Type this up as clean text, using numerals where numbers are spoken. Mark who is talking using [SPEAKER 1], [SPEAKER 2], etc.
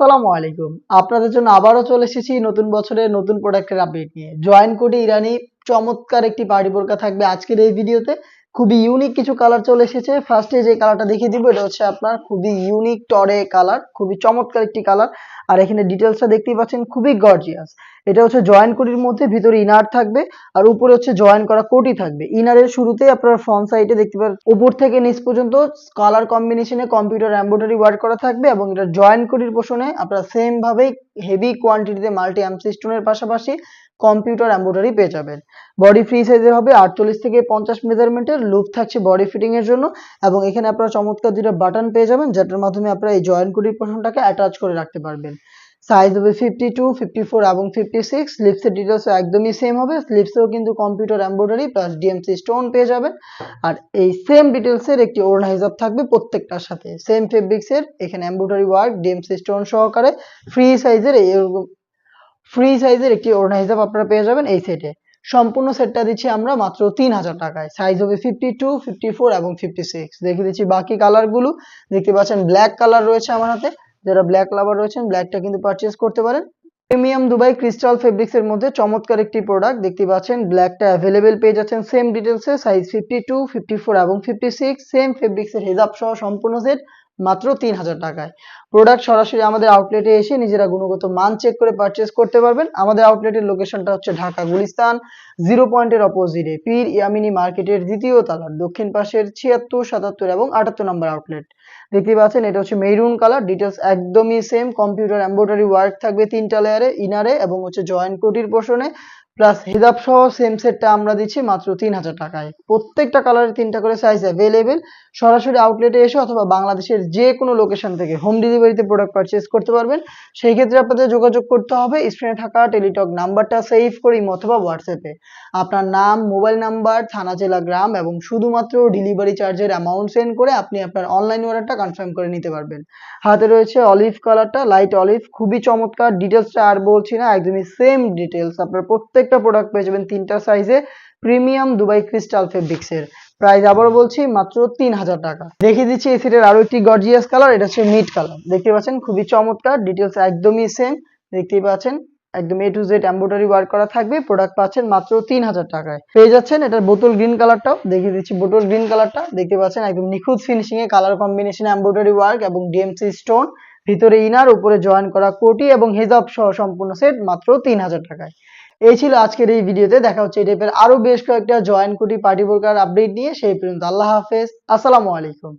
[SPEAKER 1] আসসালামু আলাইকুম। আপনাদের জন্য আবারও চলে এসেছি নতুন বছরের নতুন প্রোডাক্টের আপডেট নিয়ে। জয়েন কোডে ইরানি চমৎকার একটি পার্টি বোরকা থাকবে আজকের এই ভিডিওতে। খুবই ইউনিক কিছু কালার চলে এসেছে। ফার্স্টে যে কালারটা দেখিয়ে দিব এটা হচ্ছে আপনার খুবই ইউনিক টরে কালার, খুবই চমৎকার একটি কালার। আর এখানে ডিটেইলসটা দেখতেই পাচ্ছেন খুবই গর্জিয়াস। এটা হচ্ছে জয়েন কোটির মধ্যে ভিতরে ইনার থাকবে আর উপরে হচ্ছে জয়েন করা কোটি থাকবে। ইনারের শুরুতেই আপনারা ফ্রন্ট সাইডে দেখতে পাবেন উপর থেকে নিচ পর্যন্ত কালার কম্বিনেশনে কম্পিউটার এমব্রয়ডারি ওয়ার্ক করা থাকবে এবং এটা জয়েন কোটির পোর্শনে আপনারা সেম ভাবে হেভি কোয়ান্টিটিতে মাল্টি এমসি স্টোনের পাশাপাশি কম্পিউটার এমব্রয়ডারি পেয়ে যাবেন। বডি ফ্রি সাইজের হবে 48 থেকে 50 মেজারমেন্টের, লুপ থাকছে বডি ফিটিং এর জন্য এবং এখানে আপনারা চমৎকার দুটো বাটন পেয়ে যাবেন যেটার মাধ্যমে আপনারা এই জয়েন কোটির পোর্শনটাকে অ্যাটাচ করে রাখতে পারবেন। সাইজ হবে 52, 54 এবং 56। স্লিপসের ডিটেলস একদমই সেম হবে। স্লিপসেও কিন্তু computer embroidery plus DMC stone পেয়ে যাবেন। আর এই সেম ডিটেলসের একটি ওড়না হিজাব থাকবে প্রত্যেকটার সাথে। সেম ফেব্রিক্সের এখানে এমব্রয়ডারি ওয়ার্ক ডিএমসি স্টোন সহকারে ফ্রি সাইজের একটি ওড়না হিজাব আপনারা পেয়ে যাবেন এই সেটে। সম্পূর্ণ সেটটা দিচ্ছি আমরা মাত্র 3000 টাকায়। সাইজ হবে 52, 54 এবং 56। দেখিয়ে দিচ্ছি বাকি কালারগুলো। দেখতে পাচ্ছেন ব্ল্যাক কালার রয়েছে আমার হাতে। যারা ব্ল্যাক লাভার রয়েছেন ব্ল্যাকটা কিন্তু পারচেজ করতে পারেন। প্রিমিয়াম দুবাই ক্রিস্টাল ফেব্রিক্স এর মধ্যে চমৎকার একটি প্রোডাক্ট দেখতে পাচ্ছেন। ব্ল্যাকটা অ্যাভেলেবেল পেয়ে যাচ্ছেন সেম ডিটেলসে। সাইজ 52, 54 এবং 56। সেম ফেব্রিক্স এর হিজাব সহ সম্পূর্ণ সেট মাত্র 3000 টাকায়। প্রোডাক্ট সরাসরি আমাদের আউটলেটে এসে নিজেরা গুণগত মান চেক করে পারচেজ করতে পারবেন। আমাদের আউটলেটের লোকেশনটা হচ্ছে ঢাকা গুলিস্তান 0 পয়েন্টের অপোজিটে পীর ইয়ামিনী মার্কেটের দ্বিতীয় তলার দক্ষিণ পাশের 76, 77 এবং 78 নম্বর আউটলেট। দেখতে পাচ্ছেন এটা হচ্ছে মেরুন কালার। ডিটেলস একদমই সেম। কম্পিউটার এমব্রয়ডারি ওয়ার্ক থাকবে 3টা লেয়ারে, ইনারে এবং হচ্ছে জয়েন্ট কোটির পোর্শনে প্লাস হিজাব সহ সেম সেটটা আমরা দিচ্ছি মাত্র 3000 টাকায়। প্রত্যেকটা কালারের 3টা করে সাইজ অ্যাভেলেবেল। সরাসরি আউটলেটে এসে অথবা বাংলাদেশের যে কোনো লোকেশন থেকে হোম ডেলিভারিতে প্রোডাক্ট পারচেজ করতে পারবেন। সেই ক্ষেত্রে আপনাদের যোগাযোগ করতে হবে স্ক্রিনে থাকা টেলিটক নাম্বারটা সেভ করে ইমো অথবা হোয়াটসঅ্যাপে আপনার নাম, মোবাইল নাম্বার, থানা, জেলা, গ্রাম এবং শুধুমাত্র ডেলিভারি চার্জের অ্যামাউন্ট সেন্ড করে আপনি আপনার অনলাইন অর্ডারটা কনফার্ম করে নিতে পারবেন। হাতে রয়েছে অলিভ কালারটা, লাইট অলিভ, খুবই চমৎকার। ডিটেলসটা আর বলছি না, একদমই সেম ডিটেলস। আপনার প্রত্যেকটা প্রোডাক্ট পেয়ে যাবেন 3টা সাইজে প্রিমিয়াম দুবাই ক্রিস্টাল ফেব্রিক্সের। প্রাইস আবারও বলছি মাত্র 3000 টাকা। দেখিয়ে দিচ্ছি এই সেটের আরো একটি গর্জিয়াস কালার। এটা হচ্ছে মিড কালার। দেখতে পাচ্ছেন খুবই চমৎকার। ডিটেলস একদমই সেম। দেখতেই পাচ্ছেন একদম এ টু জেড এমব্রয়ডারি ওয়ার্ক করা থাকবে। প্রোডাক্ট পাচ্ছেন মাত্র 3000 টাকায়। পেয়ে যাচ্ছেন এটার বোতল গ্রিন কালারটাও দেখিয়ে দিচ্ছি। বোতল গ্রিন কালারটা দেখতে পাচ্ছেন একদম নিখুঁত ফিনিশিং এ কালার কম্বিনেশন এমব্রয়ডারি ওয়ার্ক এবং ডিএমসি স্টোন, ভিতরে ইনার, উপরে জয়েন করা কোটি এবং হিজাব সহ সম্পূর্ণ সেট মাত্র 3000 টাকায়। এই ছিল আজকের এই ভিডিওতে। দেখা হচ্ছে এই টাইপের আরো বেশ কয়েকটা জয়েন কোটি পার্টি বোরকার আপডেট নিয়ে। সেই পর্যন্ত আল্লাহ হাফেজ। আসসালামু আলাইকুম।